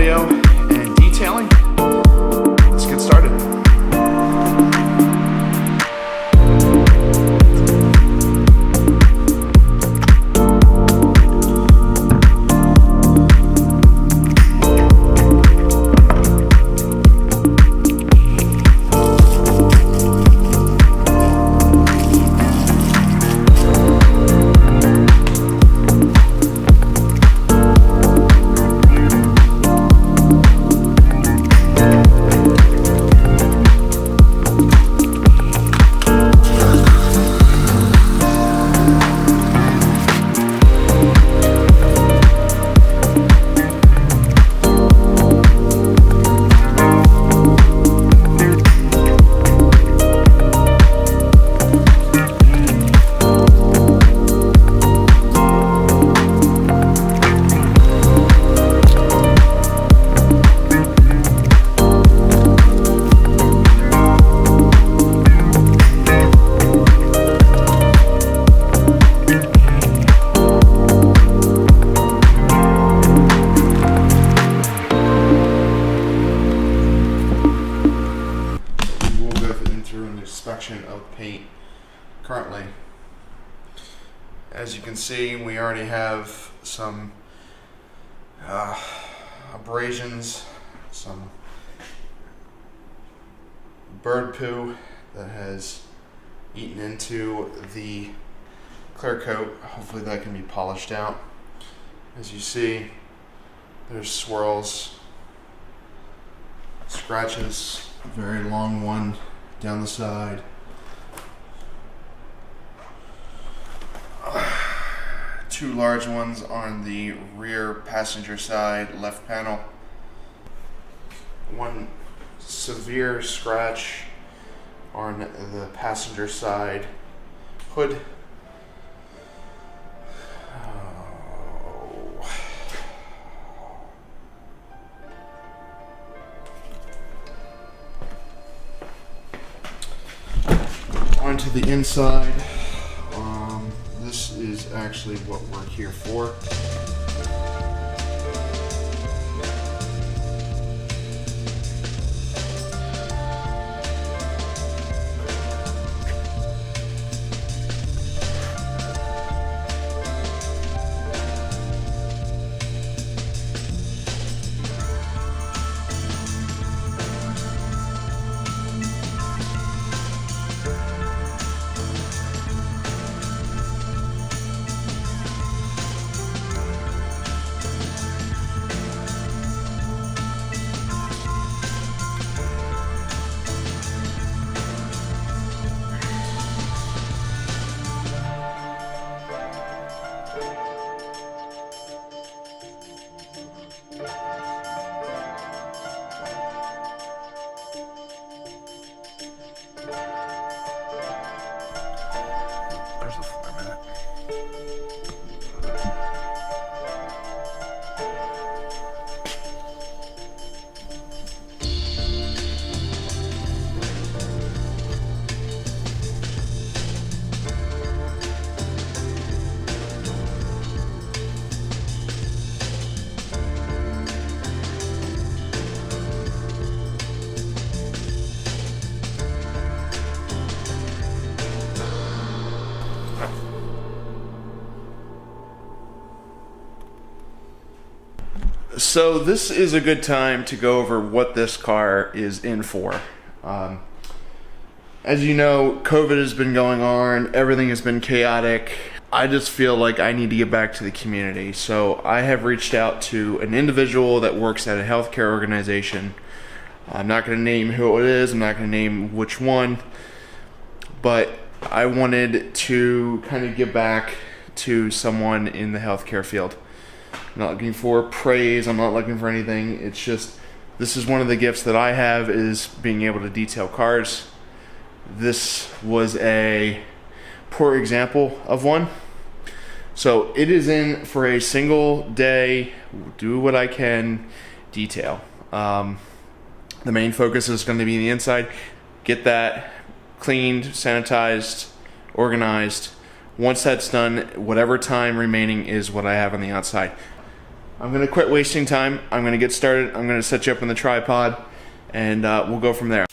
audio and detailing. Let's get started. Of paint currently. As you can see, we already have some abrasions, some bird poo that has eaten into the clear coat. Hopefully that can be polished out. As you see, there's swirls, scratches, a very long one down the side. Two large ones on the rear passenger side left panel. One severe scratch on the passenger side hood. Onto the inside. This is actually what we're here for. There's a floor mat. So this is a good time to go over what this car is in for. As you know, COVID has been going on, everything has been chaotic. I just feel like I need to get back to the community. So I have reached out to an individual that works at a healthcare organization. I'm not going to name who it is, I'm not going to name which one, but I wanted to kind of give back to someone in the healthcare field. I'm not looking for praise, I'm not looking for anything. It's just, this is one of the gifts that I have, is being able to detail cars. This was a poor example of one. So it is in for a single day, do what I can, detail. The main focus is going to be the inside. Get that cleaned, sanitized, organized. Once that's done, whatever time remaining is what I have on the outside. I'm gonna quit wasting time. I'm gonna get started. I'm gonna set you up on the tripod, and we'll go from there.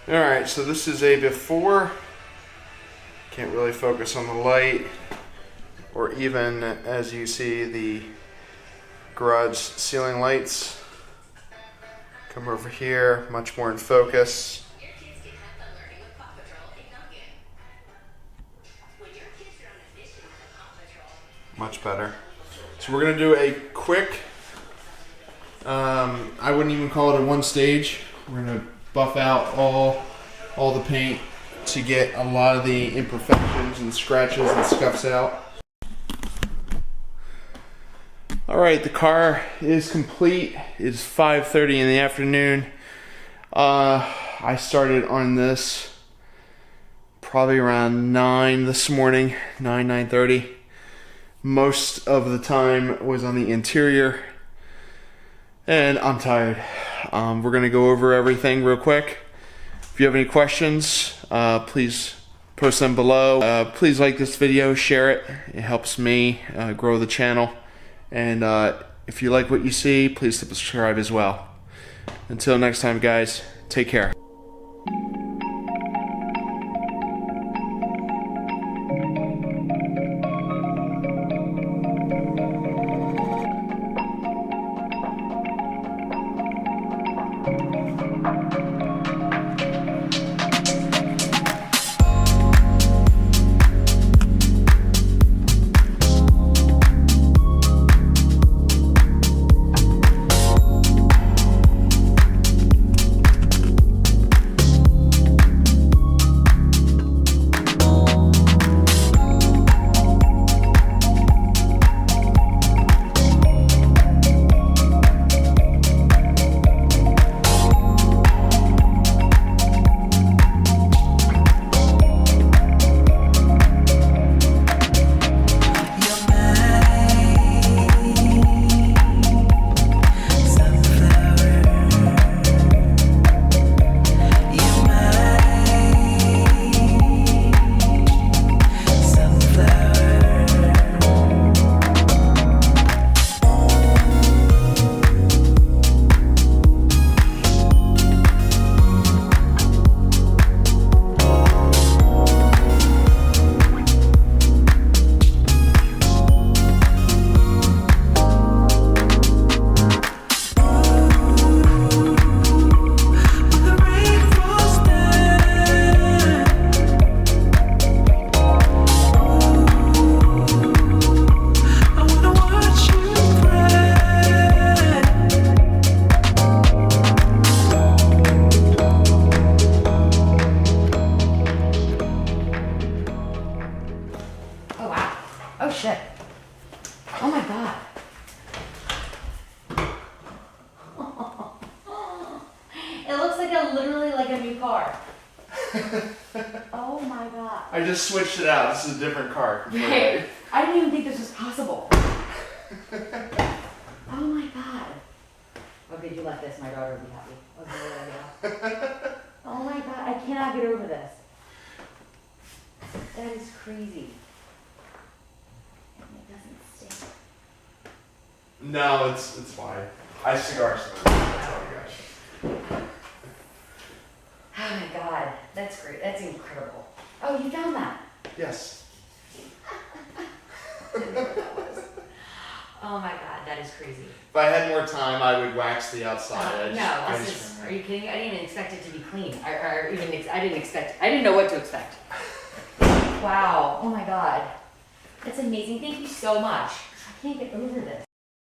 Alright, so this is a before. Can't really focus on the light, or even, as you see, the garage ceiling lights. Come over here, much more in focus. Much better. So we're gonna do a quick, I wouldn't even call it a one stage. We're gonna buff out all the paint to get a lot of the imperfections and scratches and scuffs out. All right, the car is complete. It's 5:30 in the afternoon. I started on this probably around 9 this morning, 9:30. Most of the time was on the interior, and I'm tired. We're gonna go over everything real quick. If you have any questions, please post them below. Please like this video, share it. It helps me grow the channel. And if you like what you see, please subscribe as well. Until next time, guys, take care. Oh my god. It looks like literally like a new car. Oh my god. I just switched it out. This is a different car. Right. I didn't even think this was possible. Oh my god. Okay, you like this, my daughter will be happy. Okay, oh my god, I cannot get over this. That is crazy. And it doesn't stink. No, it's fine. I cigar smoke. That's all I got. Oh my god, that's great. That's incredible. Oh, you found that? Yes. I didn't know what that was. Oh my god, that is crazy. If I had more time, I would wax the outside. Are you kidding? I didn't even expect it to be clean. I didn't know what to expect. Wow. Oh my god. That's amazing. Thank you so much. I can't get over this.